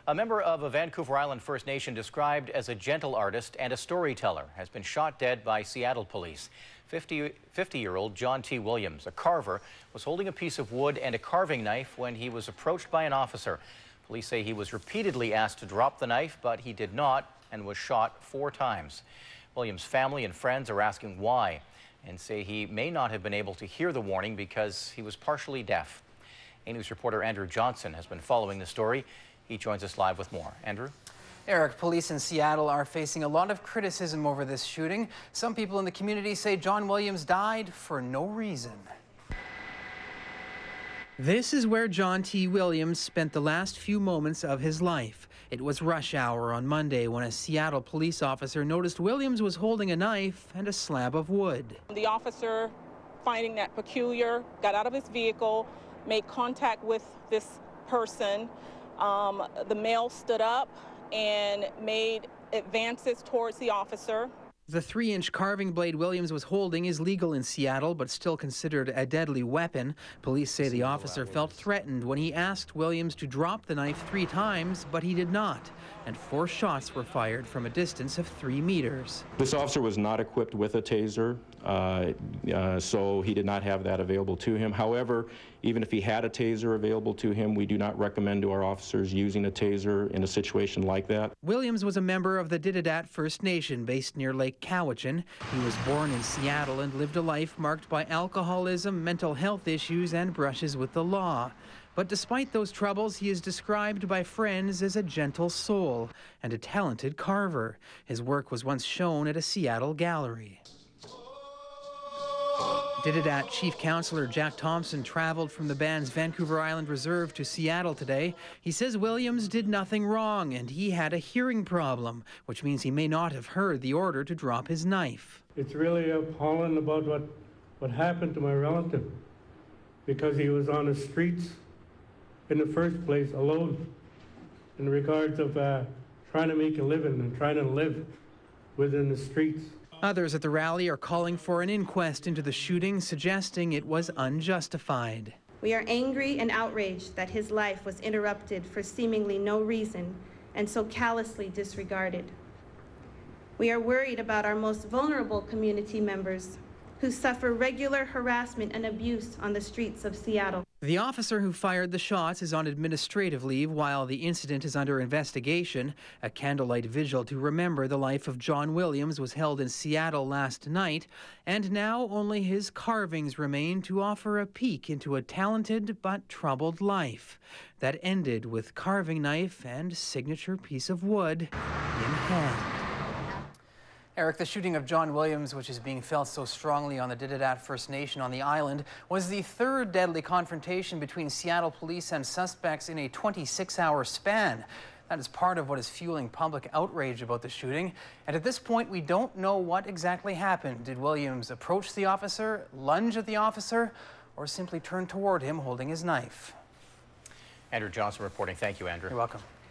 A member of a Vancouver Island First Nation described as a gentle artist and a storyteller has been shot dead by Seattle police. 50-year-old John T. Williams, a carver, was holding a piece of wood and a carving knife when he was approached by an officer. Police say he was repeatedly asked to drop the knife, but he did not and was shot 4 times. Williams' family and friends are asking why and say he may not have been able to hear the warning because he was partially deaf. A News reporter Andrew Johnson has been following the story. He joins us live with more. Andrew? Eric, police in Seattle are facing a lot of criticism over this shooting. Some people in the community say John Williams died for no reason. This is where John T. Williams spent the last few moments of his life. It was rush hour on Monday when a Seattle police officer noticed Williams was holding a knife and a slab of wood. The officer, finding that peculiar, got out of his vehicle, made contact with this person. The male stood up and made advances towards the officer. The 3-inch carving blade Williams was holding is legal in Seattle, but still considered a deadly weapon. Police say the officer felt threatened when he asked Williams to drop the knife 3 times, but he did not. And 4 shots were fired from a distance of 3 meters. This officer was not equipped with a taser, so he did not have that available to him. However, even if he had a taser available to him, we do not recommend to our officers using a taser in a situation like that. Williams was a member of the Ditidaht First Nation based near Lake Cowichan. He was born in Seattle and lived a life marked by alcoholism, mental health issues, and brushes with the law. But despite those troubles, he is described by friends as a gentle soul and a talented carver. His work was once shown at a Seattle gallery. Ditidaht Chief Counselor Jack Thompson traveled from the band's Vancouver Island Reserve to Seattle today. He says Williams did nothing wrong and he had a hearing problem, which means he may not have heard the order to drop his knife. It's really appalling about what happened to my relative, because he was on the streets in the first place alone in regards of trying to make a living and trying to live within the streets. Others at the rally are calling for an inquest into the shooting, suggesting it was unjustified. We are angry and outraged that his life was interrupted for seemingly no reason and so callously disregarded. We are worried about our most vulnerable community members who suffer regular harassment and abuse on the streets of Seattle. The officer who fired the shots is on administrative leave while the incident is under investigation. A candlelight vigil to remember the life of John Williams was held in Seattle last night, and now only his carvings remain to offer a peek into a talented but troubled life that ended with carving knife and signature piece of wood in hand. Eric, the shooting of John Williams, which is being felt so strongly on the Ditidaht First Nation on the island, was the 3rd deadly confrontation between Seattle police and suspects in a 26-hour span. That is part of what is fueling public outrage about the shooting. And at this point, we don't know what exactly happened. Did Williams approach the officer, lunge at the officer, or simply turn toward him holding his knife? Andrew Johnson reporting. Thank you, Andrew. You're welcome.